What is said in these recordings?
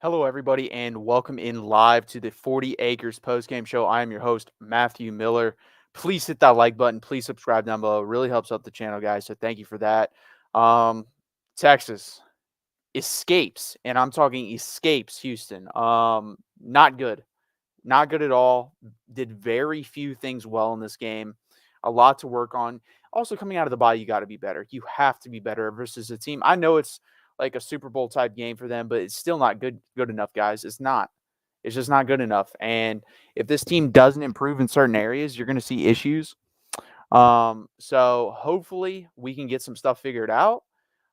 Hello, everybody, and welcome in live to the 40 Acres Postgame Show. I am your host, Matthew Miller. Please hit that like button. Please subscribe down below. It really helps out the channel, guys. So thank you for that. Um, Texas escapes, and I'm talking escapes Houston. Not good. Not good at all. Did very few things well in this game. A lot to work on. Also, coming out of the bye, you got to be better. You have to be better versus a team. I know it's like a Super Bowl type game for them, but it's still not good enough, guys. It's not. It's just not good enough. And if this team doesn't improve in certain areas, you're going to see issues. So hopefully we can get some stuff figured out.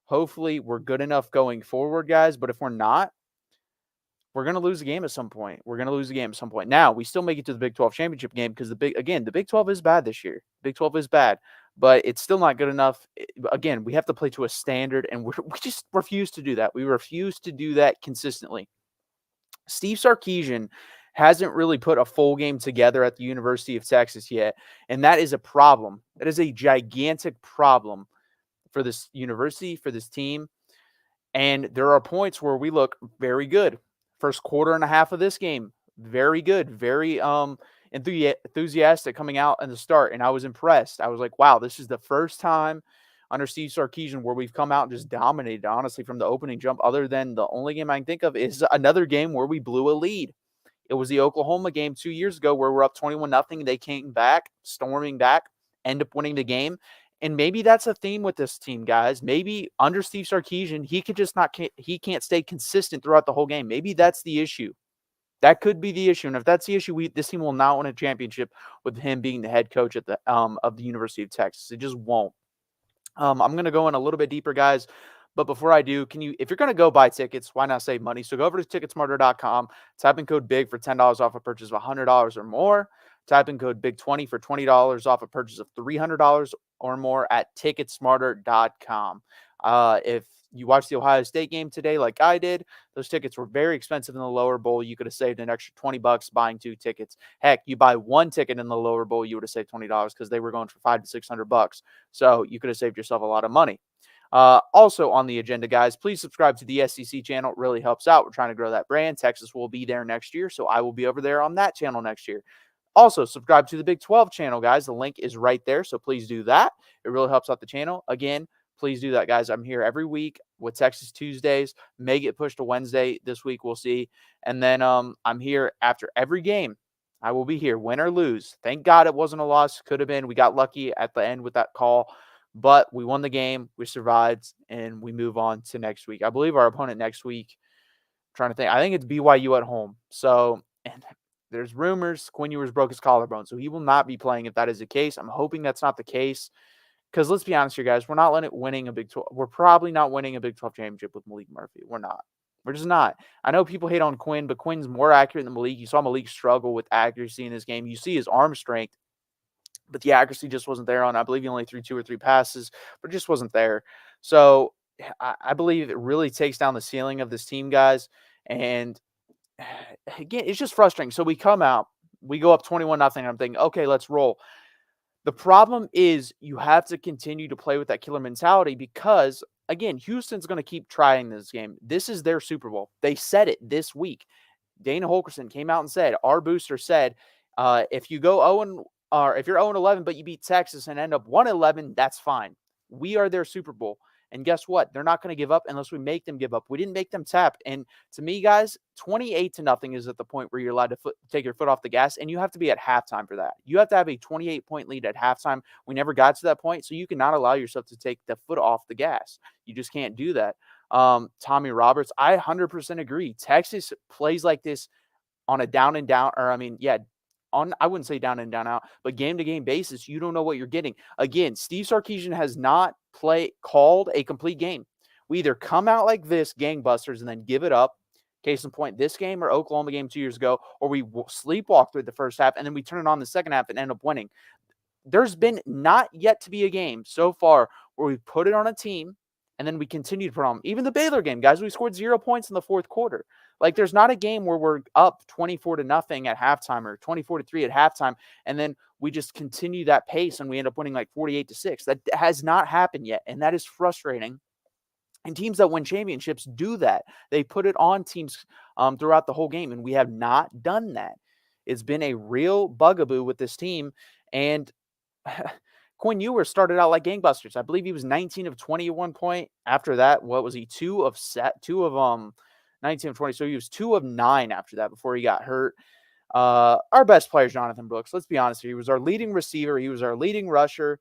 Hopefully we're good enough going forward, guys. But if we're not, we're going to lose a game at some point. We're going to lose a game at some point. Now, we still make it to the Big 12 championship game because the Big 12 is bad this year. Big 12 is bad, but it's still not good enough. Again, we have to play to a standard, and we just refuse to do that. We refuse to do that consistently. Steve Sarkisian hasn't really put a full game together at the University of Texas yet, and that is a problem. That is a gigantic problem for this university, for this team. And there are points where we look very good. First quarter and a half of this game, very good, very enthusiastic coming out in the start. And I was impressed. I was like, wow, this is the first time under Steve Sarkisian where we've come out and just dominated, honestly, from the opening jump, other than the only game I can think of is another game where we blew a lead. It was the Oklahoma game 2 years ago where we're up 21-0. They came back, storming back, end up winning the game. And maybe that's a theme with this team, guys. Maybe under Steve Sarkisian, he can't stay consistent throughout the whole game. Maybe that's the issue. That could be the issue. And if that's the issue, this team will not win a championship with him being the head coach at the of the University of Texas. It just won't. I'm going to go in a little bit deeper, guys. But before I do, if you're going to go buy tickets, why not save money? So go over to ticketsmarter.com, type in code BIG for $10 off a purchase of $100 or more. Type in code BIG20 for $20 off a purchase of $300 or more at ticketsmarter.com. If you watched the Ohio State game today, like I did, those tickets were very expensive in the lower bowl. You could have saved an extra $20 buying 2 tickets. Heck, you buy 1 ticket in the lower bowl, you would have saved $20 because they were going for $500 to $600. So you could have saved yourself a lot of money. Also on the agenda, guys, please subscribe to the SEC channel. It really helps out. We're trying to grow that brand. Texas will be there next year, so I will be over there on that channel next year. Also, subscribe to the Big 12 channel, guys. The link is right there, so please do that. It really helps out the channel. Again, please do that, guys. I'm here every week with Texas Tuesdays. May get pushed to Wednesday this week. We'll see. And then I'm here after every game. I will be here, win or lose. Thank God it wasn't a loss. Could have been. We got lucky at the end with that call. But we won the game, we survived, and we move on to next week. I believe our opponent next week, I'm trying to think, I think it's BYU at home. So, and there's rumors Quinn Ewers broke his collarbone, so he will not be playing if that is the case. I'm hoping that's not the case because let's be honest here, guys. We're not winning a Big 12. We're probably not winning a Big 12 championship with Malik Murphy. We're not. We're just not. I know people hate on Quinn, but Quinn's more accurate than Malik. You saw Malik struggle with accuracy in this game. You see his arm strength, but the accuracy just wasn't there on. I believe he only threw 2 or 3 passes, but it just wasn't there. So I believe it really takes down the ceiling of this team, guys. And again, it's just frustrating. So we come out, we go up 21-0. I'm thinking, okay, let's roll. The problem is you have to continue to play with that killer mentality because, again, Houston's going to keep trying this game. This is their Super Bowl. They said it this week. Dana Holgorsen came out and said, our booster said, if you go 0 or if you're 0-11, but you beat Texas and end up 1-11, that's fine. We are their Super Bowl. And guess what? They're not going to give up unless we make them give up. We didn't make them tap. And to me, guys, 28-0 is at the point where you're allowed to take your foot off the gas, and you have to be at halftime for that. You have to have a 28-point lead at halftime. We never got to that point, so you cannot allow yourself to take the foot off the gas. You just can't do that. Tommy Roberts, I 100% agree. Texas plays like this on a down and down, or I wouldn't say down and down out, but game-to-game basis, you don't know what you're getting. Again, Steve Sarkisian has not called a complete game. We either come out like this, gangbusters, and then give it up. Case in point, this game or Oklahoma game 2 years ago, or we sleepwalk through the first half, and then we turn it on the second half and end up winning. There's been not yet to be a game so far where we put it on a team, and then we continue to put on. Even the Baylor game, guys, we scored 0 points in the fourth quarter. Like, there's not a game where we're up 24-0 at halftime or 24-3 at halftime, and then we just continue that pace and we end up winning like 48-6. That has not happened yet, and that is frustrating. And teams that win championships do that. They put it on teams throughout the whole game, and we have not done that. It's been a real bugaboo with this team. And Quinn Ewers started out like gangbusters. I believe he was 19 of 20 at one point. After that, what was he? 19 of 20. So he was 2 of 9 after that before he got hurt. Our best player is Jonathan Brooks. Let's be honest here. He was our leading receiver. He was our leading rusher.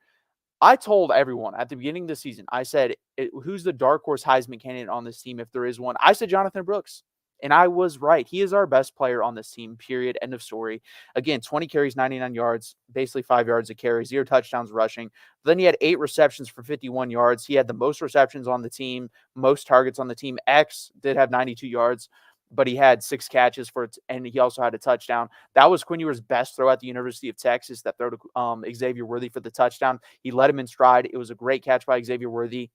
I told everyone at the beginning of the season, I said, who's the dark horse Heisman candidate on this team if there is one? I said Jonathan Brooks. And I was right. He is our best player on this team, period. End of story. Again, 20 carries, 99 yards, basically 5 yards a carry, 0 touchdowns rushing. Then he had 8 receptions for 51 yards. He had the most receptions on the team, most targets on the team. X did have 92 yards, but he had 6 catches for it, and he also had a touchdown. That was Quinn Ewers' best throw at the University of Texas, that throw to Xavier Worthy for the touchdown. He let him in stride. It was a great catch by Xavier Worthy.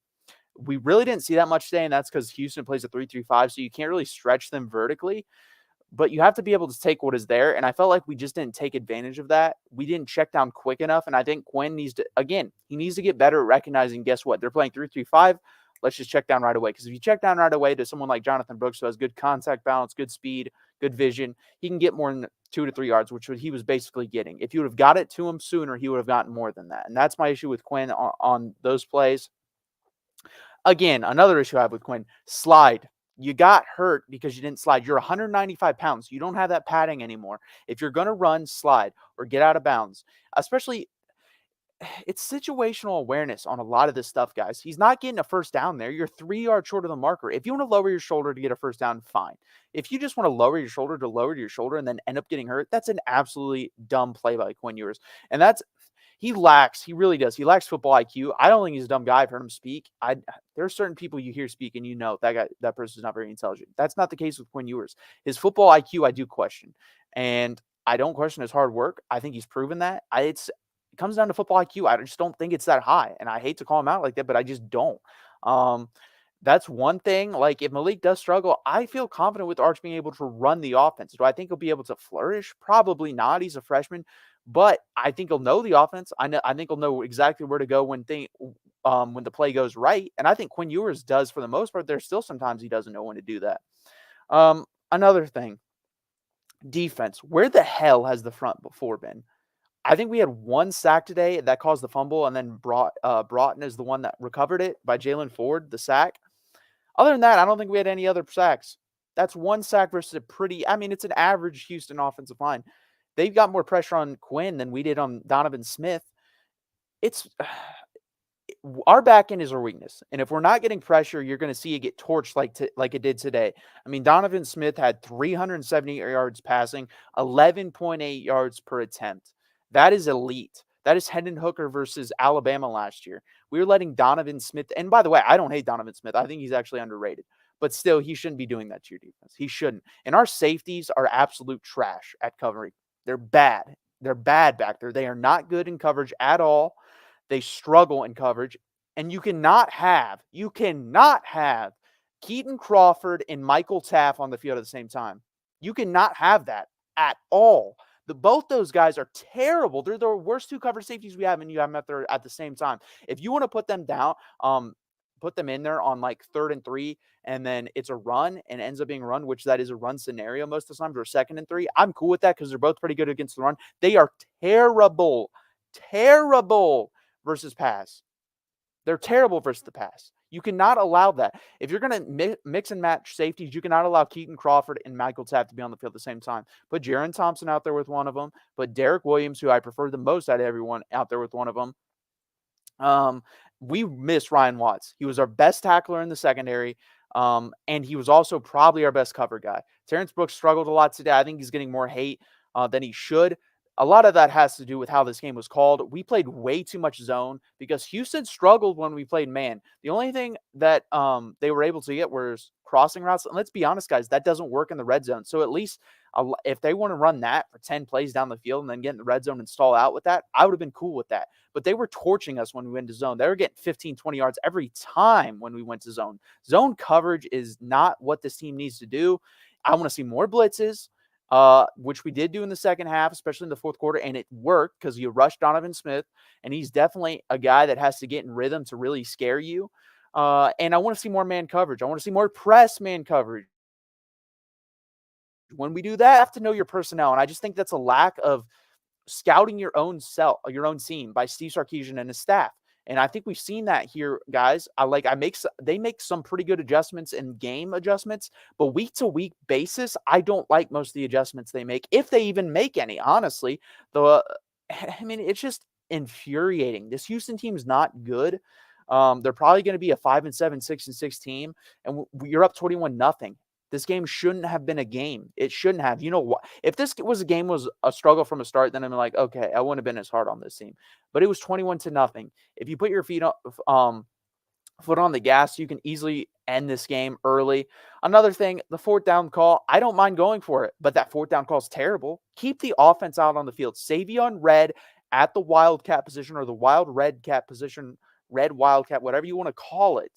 We really didn't see that much today, and that's because Houston plays a 3-3-5, so you can't really stretch them vertically. But you have to be able to take what is there, and I felt like we just didn't take advantage of that. We didn't check down quick enough, and I think Quinn needs to, again, he needs to get better at recognizing, guess what? They're playing 3-3-5. Let's just check down right away. Because if you check down right away to someone like Jonathan Brooks, who has good contact balance, good speed, good vision, he can get more than 2 to 3 yards, which he was basically getting. If you would have got it to him sooner, he would have gotten more than that. And that's my issue with Quinn on those plays. Again, another issue I have with Quinn, slide. You got hurt because you didn't slide. You're 195 pounds. You don't have that padding anymore. If you're going to run, slide or get out of bounds, especially it's situational awareness on a lot of this stuff, guys. He's not getting a first down there. You're 3 yards short of the marker. If you want to lower your shoulder to get a first down, fine. If you just want to lower your shoulder to lower your shoulder and then end up getting hurt, that's an absolutely dumb play by Quinn Ewers. And he really does. He lacks football IQ. I don't think he's a dumb guy. I've heard him speak. There are certain people you hear speak and you know that person's not very intelligent. That's not the case with Quinn Ewers. His football IQ, I do question. And I don't question his hard work. I think he's proven that. It comes down to football IQ. I just don't think it's that high. And I hate to call him out like that, but I just don't. That's one thing. Like, if Malik does struggle, I feel confident with Arch being able to run the offense. Do I think he'll be able to flourish? Probably not. He's a freshman. But I think he'll know the offense. I think he'll know exactly where to go when the play goes right. And I think Quinn Ewers does for the most part. There's still sometimes he doesn't know when to do that. Another thing, defense. Where the hell has the front before been? I think we had 1 sack today that caused the fumble, and then Broughton is the one that recovered it by Jalen Ford, the sack. Other than that, I don't think we had any other sacks. That's 1 sack versus it's an average Houston offensive line. They've got more pressure on Quinn than we did on Donovan Smith. Our back end is our weakness. And if we're not getting pressure, you're going to see it get torched like it did today. Donovan Smith had 370 yards passing, 11.8 yards per attempt. That is elite. That is Hendon Hooker versus Alabama last year. We were letting Donovan Smith, and by the way, I don't hate Donovan Smith. I think he's actually underrated. But still, he shouldn't be doing that to your defense. He shouldn't. And our safeties are absolute trash at covering. They're bad. They're bad back there. They are not good in coverage at all. They struggle in coverage. And you cannot have Keaton Crawford and Michael Taff on the field at the same time. You cannot have that at all. Both those guys are terrible. They're the worst 2 cover safeties we have, and you have them out there at the same time. If you want to put them down, put them in there on like 3rd and 3, and then it's a run and ends up being a run, which that is a run scenario most of the time, or 2nd and 3. I'm cool with that because they're both pretty good against the run. They are terrible versus pass. They're terrible versus the pass. You cannot allow that. If you're going to mix and match safeties, you cannot allow Keaton Crawford and Michael Taft to be on the field at the same time. Put Jaron Thompson out there with one of them. Put Derek Williams, who I prefer the most out of everyone, out there with one of them. We miss Ryan Watts. He was our best tackler in the secondary, and he was also probably our best cover guy. Terrence Brooks struggled a lot today. I think he's getting more hate than he should. A lot of that has to do with how this game was called. We played way too much zone because Houston struggled when we played man. The only thing that they were able to get was crossing routes. And let's be honest, guys, that doesn't work in the red zone. So at least if they want to run that for 10 plays down the field and then get in the red zone and stall out with that, I would have been cool with that. But they were torching us when we went to zone. They were getting 15, 20 yards every time when we went to zone. Zone coverage is not what this team needs to do. I want to see more blitzes. Which we did do in the second half, especially in the fourth quarter, and it worked because you rushed Donovan Smith, and he's definitely a guy that has to get in rhythm to really scare you. And I want to see more man coverage. I want to see more press man coverage. When we do that, you have to know your personnel. And I just think that's a lack of scouting your own team by Steve Sarkisian and his staff. And I think we've seen that here, guys. They make some pretty good adjustments and game adjustments, but week to week basis, I don't like most of the adjustments they make, if they even make any. Honestly, it's just infuriating. This Houston team is not good. They're probably going to be a 5-7, 6-6 team, and you're up 21-0. This game shouldn't have been a game. It shouldn't have. You know what? If this was a struggle from a start, then I'm like, okay, I wouldn't have been as hard on this team. But it was 21-0. If you put your foot on the gas, you can easily end this game early. Another thing, the fourth down call, I don't mind going for it, but that fourth down call is terrible. Keep the offense out on the field. Savion Red at the wildcat position, or the wild red cat position, red wildcat, whatever you want to call it.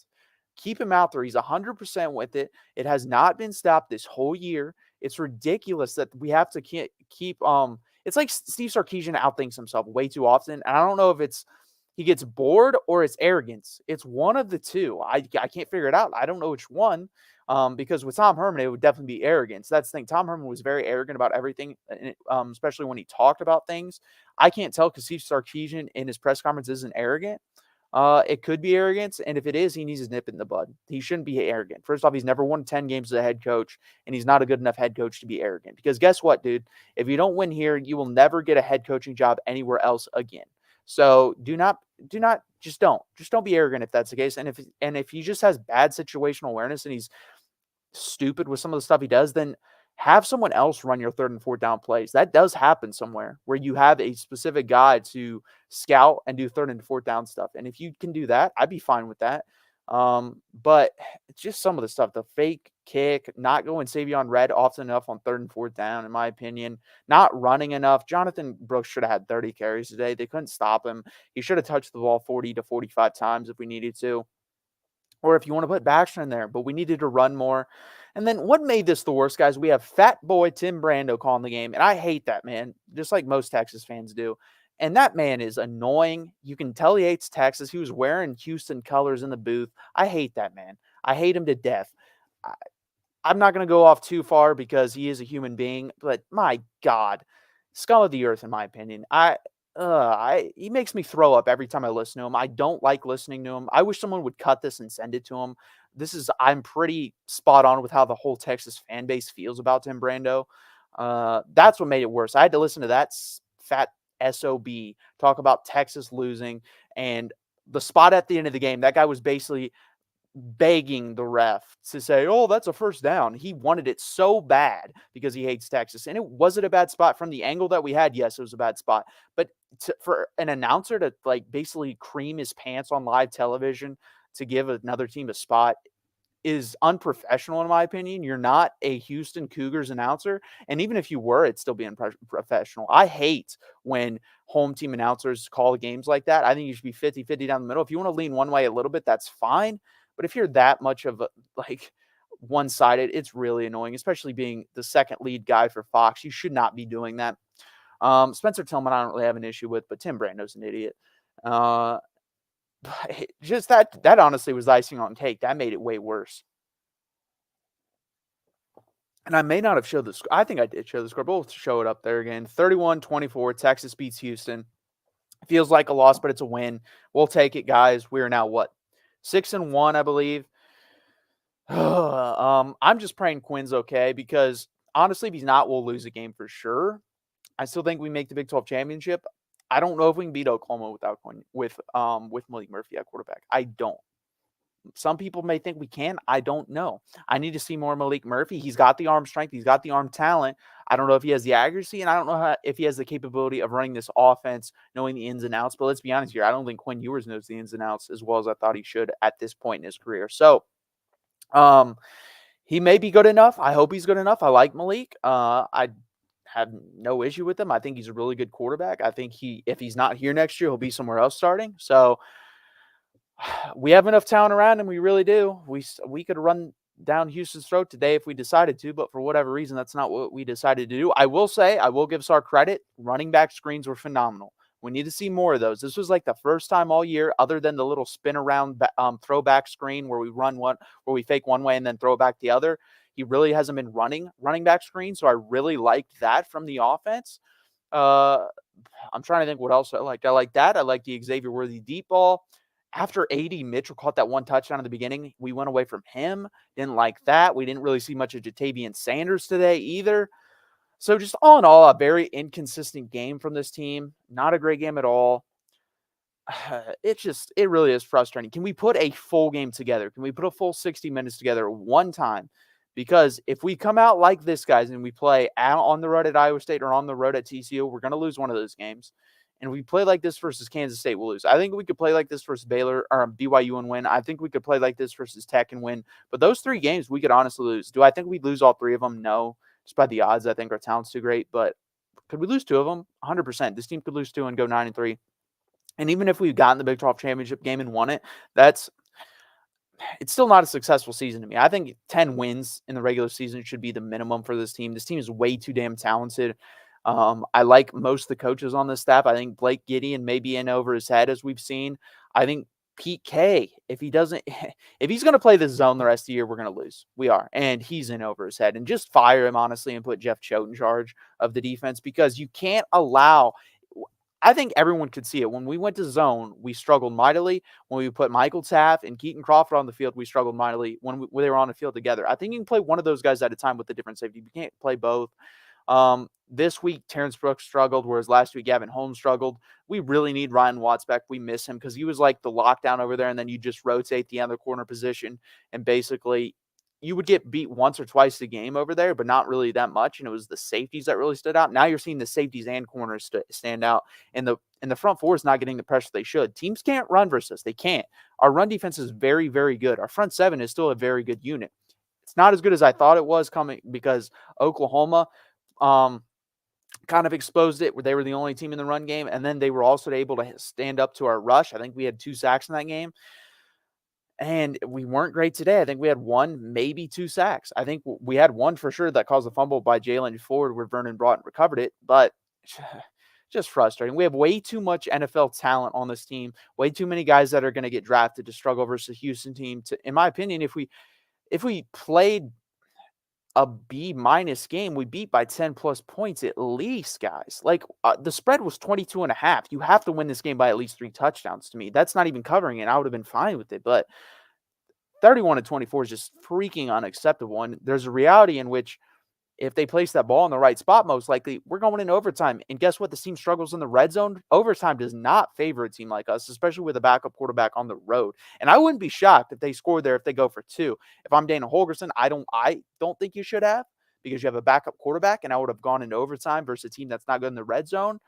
Keep him out there. He's 100% with it. It has not been stopped this whole year. It's ridiculous that we have to keep it's like Steve Sarkisian outthinks himself way too often. And I don't know if it's he gets bored or it's arrogance. It's one of the two. I can't figure it out. I don't know which one. Because with Tom Herman, it would definitely be arrogance. That's the thing. Tom Herman was very arrogant about everything, especially when he talked about things. I can't tell because Steve Sarkisian in his press conference isn't arrogant. It could be arrogance, and if it is, he needs to nip it in the bud. He shouldn't be arrogant. First off, he's never won 10 games as a head coach, and he's not a good enough head coach to be arrogant. Because guess what, dude? If you don't win here, you will never get a head coaching job anywhere else again. So just don't be arrogant if that's the case. And if he just has bad situational awareness and he's stupid with some of the stuff he does, then have someone else run your third and fourth down plays. That does happen somewhere where you have a specific guy to scout and do third and fourth down stuff. And if you can do that, I'd be fine with that. But it's just some of the stuff, the fake kick, not going Savion Red often enough on third and fourth down, in my opinion, not running enough. Jonathan Brooks should have had 30 carries today. They couldn't stop him. He should have touched the ball 40 to 45 times if we needed to. Or if you want to put Baxter in there, but we needed to run more. And then what made this the worst, guys? We have fat boy Tim Brando calling the game, and I hate that, man, just like most Texas fans do. And that man is annoying. You can tell he hates Texas. He was wearing Houston colors in the booth. I hate that man. I hate him to death. I'm not going to go off too far because he is a human being, but my God, scum of the earth, in my opinion. He makes me throw up every time I listen to him. I don't like listening to him. I wish someone would cut this and send it to him. I'm pretty spot on with how the whole Texas fan base feels about Tim Brando. That's what made it worse. I had to listen to that fat SOB talk about Texas losing, and the spot at the end of the game, that guy was basically begging the ref to say, oh, that's a first down. He wanted it so bad because he hates Texas. And was it a bad spot from the angle that we had? Yes, it was a bad spot. But for an announcer to basically cream his pants on live television to give another team a spot is unprofessional, in my opinion. You're not a Houston Cougars announcer. And even if you were, it'd still be unprofessional. I hate when home team announcers call games like that. I think you should be 50-50 down the middle. If you want to lean one way a little bit, that's fine. But if you're that much of a one-sided, it's really annoying, especially being the second lead guy for Fox. You should not be doing that. Spencer Tillman, I don't really have an issue with, but Tim Brando's an idiot. Just that honestly was icing on cake. That made it way worse. And I may not have showed the score. I think I did show the score, but we'll show it up there again. 31-24, Texas beats Houston. Feels like a loss, but it's a win. We'll take it, guys. We are now, 6-1, I believe. I'm just praying Quinn's okay because, honestly, if he's not, we'll lose a game for sure. I still think we make the Big 12 championship. I don't know if we can beat Oklahoma without Quinn, with Malik Murphy at quarterback. I don't. Some people may think we can. I don't know. I need to see more Malik Murphy. He's got the arm strength. He's got the arm talent. I don't know if he has the accuracy, and I don't know if he has the capability of running this offense, knowing the ins and outs. But let's be honest here. I don't think Quinn Ewers knows the ins and outs as well as I thought he should at this point in his career. So he may be good enough. I hope he's good enough. I like Malik. I have no issue with him. I think he's a really good quarterback. I think if he's not here next year, he'll be somewhere else starting. So we have enough talent around him. We really do. We could run down Houston's throat today if we decided to, but for whatever reason, that's not what we decided to do. I will say, I will give Sark credit. Running back screens were phenomenal. We need to see more of those. This was like the first time all year, other than the little spin around throwback screen where we fake one way and then throw it back the other. He really hasn't been running back screen, so I really liked that from the offense. Uh, I'm trying to think what else I liked. I like that. I like the Xavier Worthy deep ball. After AD Mitchell caught that one touchdown in the beginning, we went away from him. Didn't like that. We didn't really see much of Jatavian Sanders today either. So just all in all, a very inconsistent game from this team. Not a great game at all. It really is frustrating. Can we put a full game together? Can we put a full 60 minutes together one time? Because if we come out like this, guys, and we play out on the road at Iowa State or on the road at TCU, we're going to lose one of those games. And we play like this versus Kansas State, we'll lose. I think we could play like this versus Baylor or BYU and win. I think we could play like this versus Tech and win. But those 3 games, we could honestly lose. Do I think we'd lose all 3 of them? No. Just by the odds, I think our talent's too great. But could we lose 2 of them? 100%. This team could lose 2 and go 9-3. And even if we've gotten the Big 12 championship game and won it, it's still not a successful season to me. I think 10 wins in the regular season should be the minimum for this team. This team is way too damn talented. I like most of the coaches on this staff. I think Blake Gideon may be in over his head, as we've seen. I think Pete K, if he's going to play this zone the rest of the year, we're going to lose. We are. And he's in over his head. And just fire him, honestly, and put Jeff Choate in charge of the defense, because you can't allow – I think everyone could see it. When we went to zone, we struggled mightily. When we put Michael Taft and Keaton Crawford on the field, we struggled mightily when they were on the field together. I think you can play one of those guys at a time with a different safety. You can't play both. This week, Terrence Brooks struggled, whereas last week, Gavin Holmes struggled. We really need Ryan Watts back. We miss him because he was like the lockdown over there, and then you just rotate the other corner position, and basically you would get beat once or twice a game over there, but not really that much. And it was the safeties that really stood out. Now you're seeing the safeties and corners stand out, and the front four is not getting the pressure they should. Teams can't run versus us. They can't. Our run defense is very, very good. Our front 7 is still a very good unit. It's not as good as I thought it was coming because Oklahoma kind of exposed it. They were the only team in the run game, and then they were also able to stand up to our rush. I think we had 2 sacks in that game. And we weren't great today. I think we had 1, maybe 2 sacks. I think we had 1 for sure that caused a fumble by Jalen Ford where Vernon Broughton recovered it, but just frustrating. We have way too much NFL talent on this team, way too many guys that are going to get drafted to struggle versus a Houston team. In my opinion, if we played a B- game, we beat by 10 plus points at least, guys. Like the spread was 22.5. You have to win this game by at least 3 touchdowns to me. That's not even covering it. I would have been fine with it, but 31-24 is just freaking unacceptable. And there's a reality in which if they place that ball in the right spot, most likely we're going in overtime. And guess what? The team struggles in the red zone. Overtime does not favor a team like us, especially with a backup quarterback on the road. And I wouldn't be shocked if they score there if they go for 2. If I'm Dana Holgorsen, I don't think you should have, because you have a backup quarterback, and I would have gone into overtime versus a team that's not good in the red zone.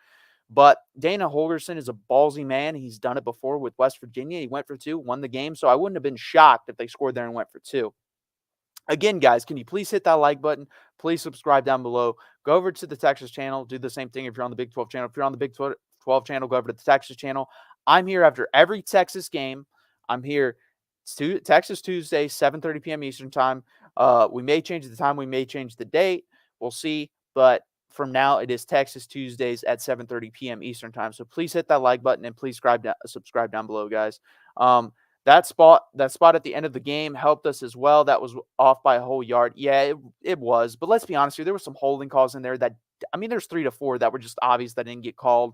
But Dana Holgorsen is a ballsy man. He's done it before with West Virginia. He went for 2, won the game. So I wouldn't have been shocked if they scored there and went for 2. Again, guys, can you please hit that like button? Please subscribe down below. Go over to the Texas channel. Do the same thing if you're on the Big 12 channel. If you're on the Big 12 channel, go over to the Texas channel. I'm here after every Texas game. I'm here Texas Tuesday, 7:30 p.m. Eastern time. We may change the time. We may change the date. We'll see. But from now, it is Texas Tuesdays at 7:30 p.m. Eastern time. So please hit that like button and please subscribe down below, guys. That spot at the end of the game helped us as well. That was off by a whole yard. Yeah, it was. But let's be honest here. There were some holding calls in there there's 3 to 4 that were just obvious that didn't get called.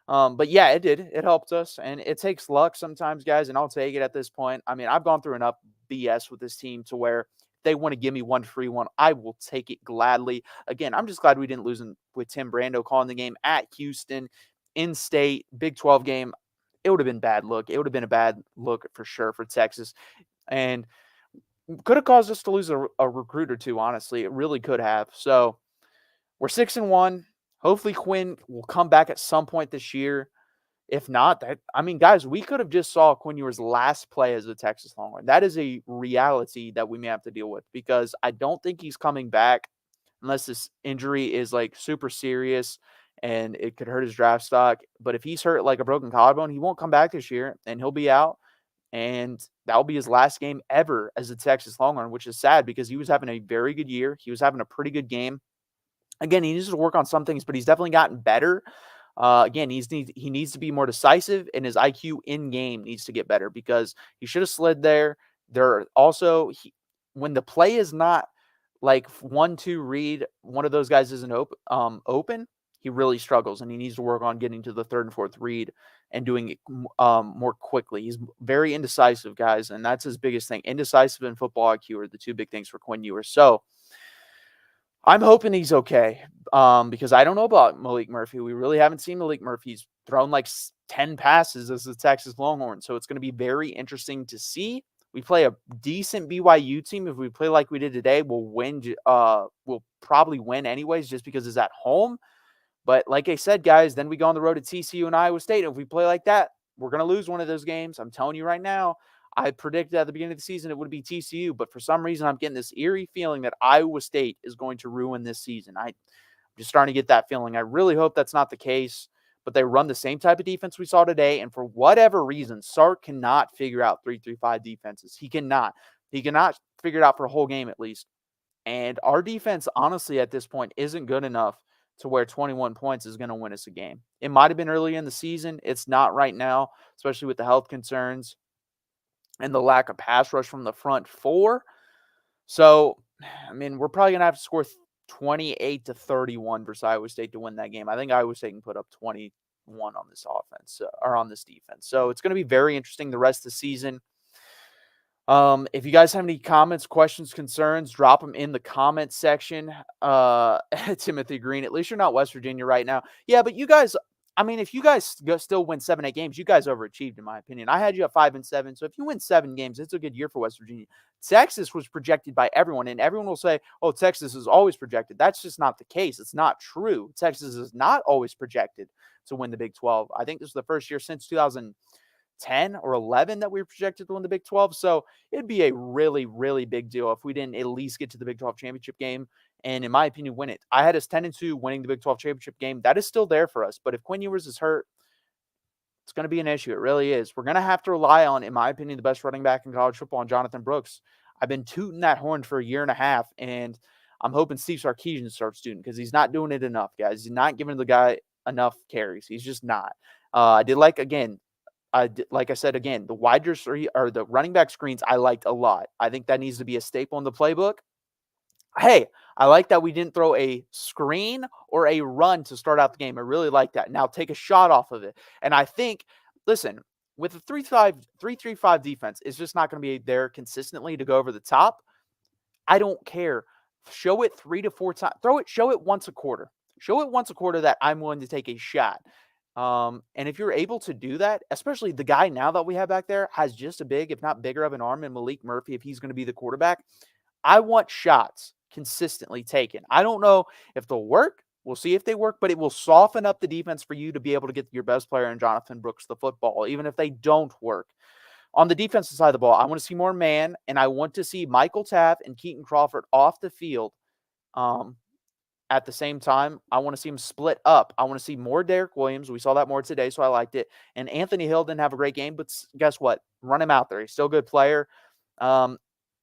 But yeah, it did. It helped us. And it takes luck sometimes, guys, and I'll take it at this point. I mean, I've gone through enough BS with this team to where they want to give me one free one, I will take it gladly. Again, I'm just glad we didn't lose with Tim Brando calling the game at Houston, in-state, Big 12 game. It would have been bad look. It would have been a bad look for sure for Texas, and could have caused us to lose a recruit or 2, honestly. It really could have. So we're 6-1. Hopefully Quinn will come back at some point this year. If not, guys, we could have just saw Quinn Ewers' last play as a Texas Longhorn. That is a reality that we may have to deal with, because I don't think he's coming back unless this injury is like super serious and it could hurt his draft stock. But if he's hurt like a broken collarbone, he won't come back this year and he'll be out. And that will be his last game ever as a Texas Longhorn, which is sad because he was having a very good year. He was having a pretty good game. Again, he needs to work on some things, but he's definitely gotten better. Again, he needs to be more decisive, and his IQ in game needs to get better because he should have slid there. There also, when the play is not like 1-2 read, one of those guys isn't open, he really struggles, and he needs to work on getting to the third and fourth read and doing it more quickly. He's very indecisive, guys, and that's his biggest thing. Indecisive and football IQ are the two big things for Quinn Ewers. So I'm hoping he's okay because I don't know about Malik Murphy. We really haven't seen Malik Murphy. He's thrown like 10 passes as the Texas Longhorn, so it's going to be very interesting to see. We play a decent BYU team. If we play like we did today, we'll win. We'll probably win anyways just because it's at home. But like I said, guys, then we go on the road to TCU and Iowa State. If we play like that, we're going to lose one of those games. I'm telling you right now. I predicted at the beginning of the season it would be TCU, but for some reason I'm getting this eerie feeling that Iowa State is going to ruin this season. I'm just starting to get that feeling. I really hope that's not the case, but they run the same type of defense we saw today, and for whatever reason, Sark cannot figure out 3-3-5 defenses. He cannot. He cannot figure it out for a whole game at least. And our defense, honestly, at this point, isn't good enough to where 21 points is going to win us a game. It might have been early in the season. It's not right now, especially with the health concerns and the lack of pass rush from the front four. So, I mean, we're probably going to have to score 28-31 versus Iowa State to win that game. I think Iowa State can put up 21 on this offense or on this defense. So it's going to be very interesting the rest of the season. If you guys have any comments, questions, concerns, drop them in the comment section. Timothy Green, at least you're not West Virginia right now. Yeah, but you guys, I mean, if you guys still win 7-8 games, you guys overachieved, in my opinion. I had you at 5-7. So if you win 7 games, it's a good year for West Virginia. Texas was projected by everyone, and everyone will say, oh, Texas is always projected. That's just not the case. It's not true. Texas is not always projected to win the Big 12. I think this is the first year since 2010 or 11 that we were projected to win the Big 12. So it'd be a really, really big deal if we didn't at least get to the Big 12 championship game. And in my opinion, win it. I had us 10-2 winning the Big 12 championship game. That is still there for us. But if Quinn Ewers is hurt, it's going to be an issue. It really is. We're going to have to rely on, in my opinion, the best running back in college football, and Jonathan Brooks. I've been tooting that horn for a year and a half, and I'm hoping Steve Sarkisian starts tooting because he's not doing it enough, guys. He's not giving the guy enough carries. He's just not. I did like, again, like I said, again, the wide receiver or the running back screens I liked a lot. I think that needs to be a staple in the playbook. Hey, I like that we didn't throw a screen or a run to start out the game. I really like that. Now take a shot off of it. And I think, listen, with a 3-3-5 defense, it's just not going to be there consistently to go over the top. I don't care. Show it 3 to 4 times. Show it once a quarter. Show it once a quarter that I'm willing to take a shot. And if you're able to do that, especially the guy now that we have back there has just a big, if not bigger of an arm in Malik Murphy, if he's going to be the quarterback, I want shots consistently taken. I don't know if they'll work. We'll see if they work, but it will soften up the defense for you to be able to get your best player in Jonathan Brooks the football, even if they don't work. On the defensive side of the ball, I want to see more man, and I want to see Michael Taft and Keaton Crawford off the field. At the same time, I want to see him split up. I want to see more Derek Williams. We saw that more today, so I liked it. And Anthony Hill didn't have a great game, but guess what? Run him out there. He's still a good player.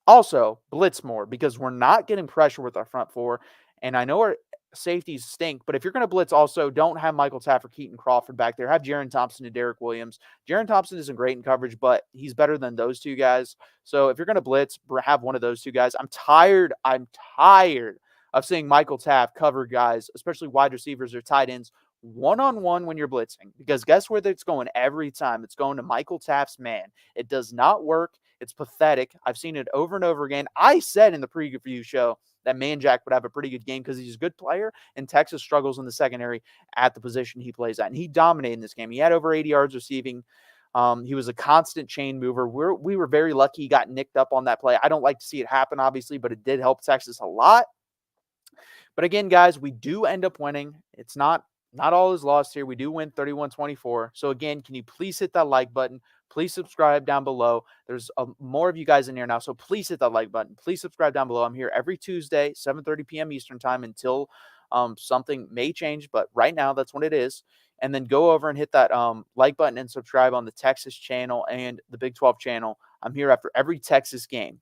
Also, blitz more because we're not getting pressure with our front four. And I know our safeties stink, but if you're going to blitz also, don't have Michael Taft or Keaton Crawford back there. Have Jaron Thompson and Derek Williams. Jaron Thompson isn't great in coverage, but he's better than those two guys. So if you're going to blitz, have one of those two guys. I'm tired of seeing Michael Taft cover guys, especially wide receivers or tight ends, one-on-one when you're blitzing. Because guess where it's going every time? It's going to Michael Taft's man. It does not work. It's pathetic. I've seen it over and over again. I said in the preview show that Manjack would have a pretty good game because he's a good player, and Texas struggles in the secondary at the position he plays at. And he dominated in this game. He had over 80 yards receiving. He was a constant chain mover. We were very lucky he got nicked up on that play. I don't like to see it happen, obviously, but it did help Texas a lot. But again, guys, we do end up winning. It's not all is lost here. We do win 31-24. So again, can you please hit that like button? Please subscribe down below. There's more of you guys in here now, so please hit that like button. Please subscribe down below. I'm here every Tuesday, 7:30 p.m. Eastern time until something may change, but right now that's what it is. And then go over and hit that like button and subscribe on the Texas channel and the Big 12 channel. I'm here after every Texas game.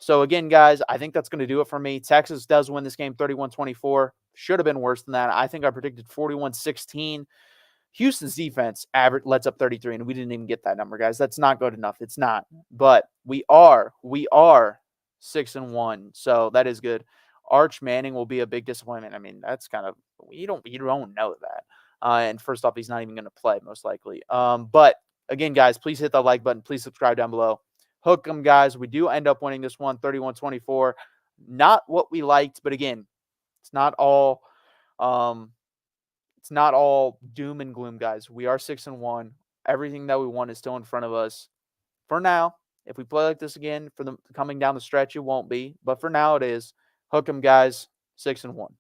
So again, guys, I think that's going to do it for me. Texas does win this game 31-24. Should have been worse than that. I think I predicted 41-16. Houston's defense lets up 33, and we didn't even get that number, guys. That's not good enough. It's not. But we are 6-1, so that is good. Arch Manning will be a big disappointment. I mean, that's kind of you don't know that. And first off, he's not even going to play most likely. But again, guys, please hit that like button. Please subscribe down below. Hook 'em, guys. We do end up winning this one, 31-24. Not what we liked, but again, it's not all it's not all doom and gloom, guys. We are 6-1. Everything that we want is still in front of us. For now, if we play like this again for the coming down the stretch, it won't be. But for now, it is. Hook 'em, guys. 6-1.